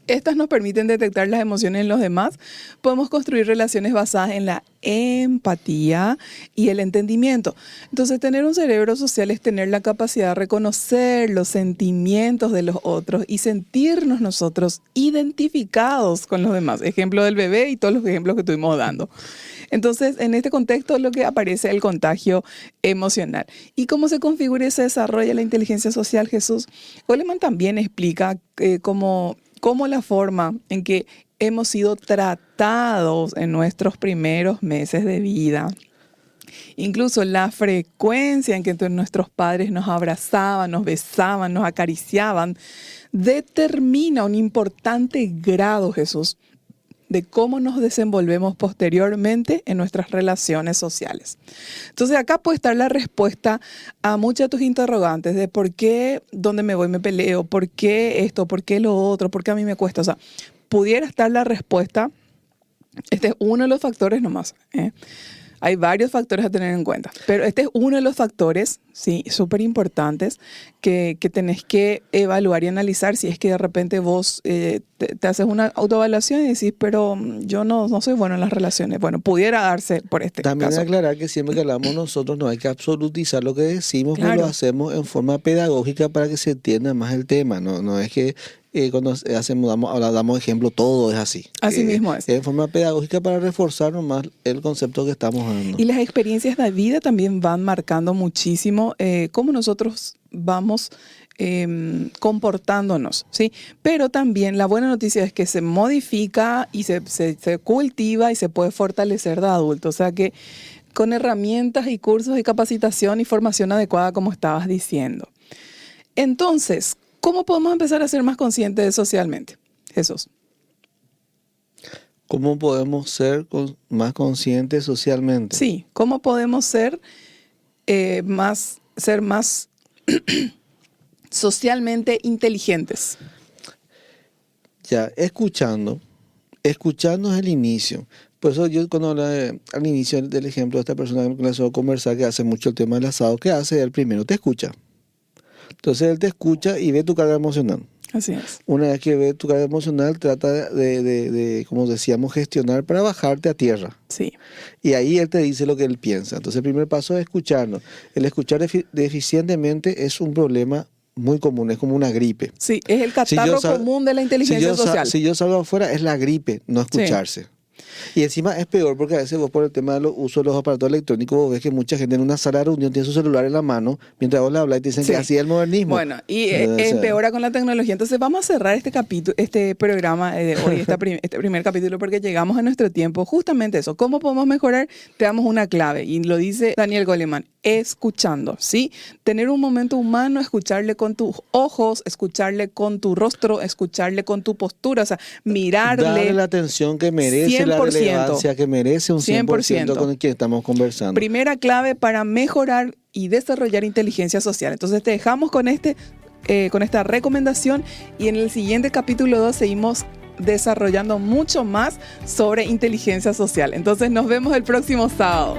Speaker 1: estas nos permiten detectar las emociones en los demás. Podemos construir relaciones basadas en la empatía y el entendimiento. Entonces, tener un cerebro social es tener la capacidad de reconocer los sentimientos de los otros y sentirnos nosotros identificados con los demás. Ejemplo del bebé y todos los ejemplos que estuvimos dando. Entonces, en este contexto, lo que aparece es el contagio emocional. ¿Y cómo se configura y se desarrolla la inteligencia social, Jesús? Goleman también explica cómo la forma en que hemos sido tratados en nuestros primeros meses de vida, incluso la frecuencia en que nuestros padres nos abrazaban, nos besaban, nos acariciaban, determina un importante grado, Jesús, de cómo nos desenvolvemos posteriormente en nuestras relaciones sociales. Entonces acá puede estar la respuesta a muchas de tus interrogantes de por qué, dónde me voy, me peleo, por qué esto, por qué lo otro, por qué a mí me cuesta. O sea, pudiera estar la respuesta, este es uno de los factores nomás, Hay varios factores a tener en cuenta, pero este es uno de los factores, sí, súper importantes que tenés que evaluar y analizar si es que de repente vos te haces una autoevaluación y decís, pero yo no soy bueno en las relaciones. Bueno, pudiera darse por este
Speaker 2: También
Speaker 1: caso.
Speaker 2: aclarar que siempre que hablamos nosotros no hay que absolutizar lo que decimos, pero
Speaker 1: Claro.
Speaker 2: lo hacemos en forma pedagógica para que se entienda más el tema. No es que cuando damos ejemplo todo es así.
Speaker 1: Así mismo es.
Speaker 2: En forma pedagógica para reforzar nomás el concepto que estamos dando.
Speaker 1: Y las experiencias de vida también van marcando muchísimo cómo nosotros vamos comportándonos, ¿sí? Pero también la buena noticia es que se modifica y se cultiva y se puede fortalecer de adulto. O sea que con herramientas y cursos de capacitación y formación adecuada, como estabas diciendo. Entonces, ¿cómo podemos empezar a ser más conscientes socialmente? Jesús.
Speaker 2: ¿Cómo podemos ser más conscientes socialmente?
Speaker 1: Sí, ¿cómo podemos ser más socialmente inteligentes?
Speaker 2: Ya, escuchando es el inicio. Por eso yo cuando hablaba al inicio del ejemplo de esta persona con la que suelo conversar, que hace mucho el tema del asado, ¿qué hace? Él primero te escucha. Entonces él te escucha y ve tu carga emocional.
Speaker 1: Así es.
Speaker 2: Una vez que ve tu carga emocional, trata de, como decíamos, gestionar para bajarte a tierra.
Speaker 1: Sí.
Speaker 2: Y ahí él te dice lo que él piensa. Entonces el primer paso es escucharnos. El escuchar deficientemente es un problema muy común, es como una gripe.
Speaker 1: Sí, es el catarro común de la inteligencia social.
Speaker 2: Si yo salgo afuera, es la gripe, no escucharse. Sí. Y encima es peor porque a veces vos por el tema del uso de los aparatos electrónicos vos ves que mucha gente en una sala de reunión tiene su celular en la mano mientras vos le hablas y te dicen que así es el modernismo.
Speaker 1: Bueno, y empeora con la tecnología. Entonces vamos a cerrar este programa de hoy, este primer capítulo, porque llegamos a nuestro tiempo. Justamente eso, ¿cómo podemos mejorar? Te damos una clave y lo dice Daniel Goleman, escuchando, ¿sí? Tener un momento humano, escucharle con tus ojos, escucharle con tu rostro, escucharle con tu postura, o sea, mirarle.
Speaker 2: Darle la atención que merece, 100%. La relevancia que merece, un 100% con el que estamos conversando.
Speaker 1: Primera clave para mejorar y desarrollar inteligencia social. Entonces te dejamos con esta recomendación y en el siguiente capítulo 2 seguimos desarrollando mucho más sobre inteligencia social. Entonces nos vemos el próximo sábado.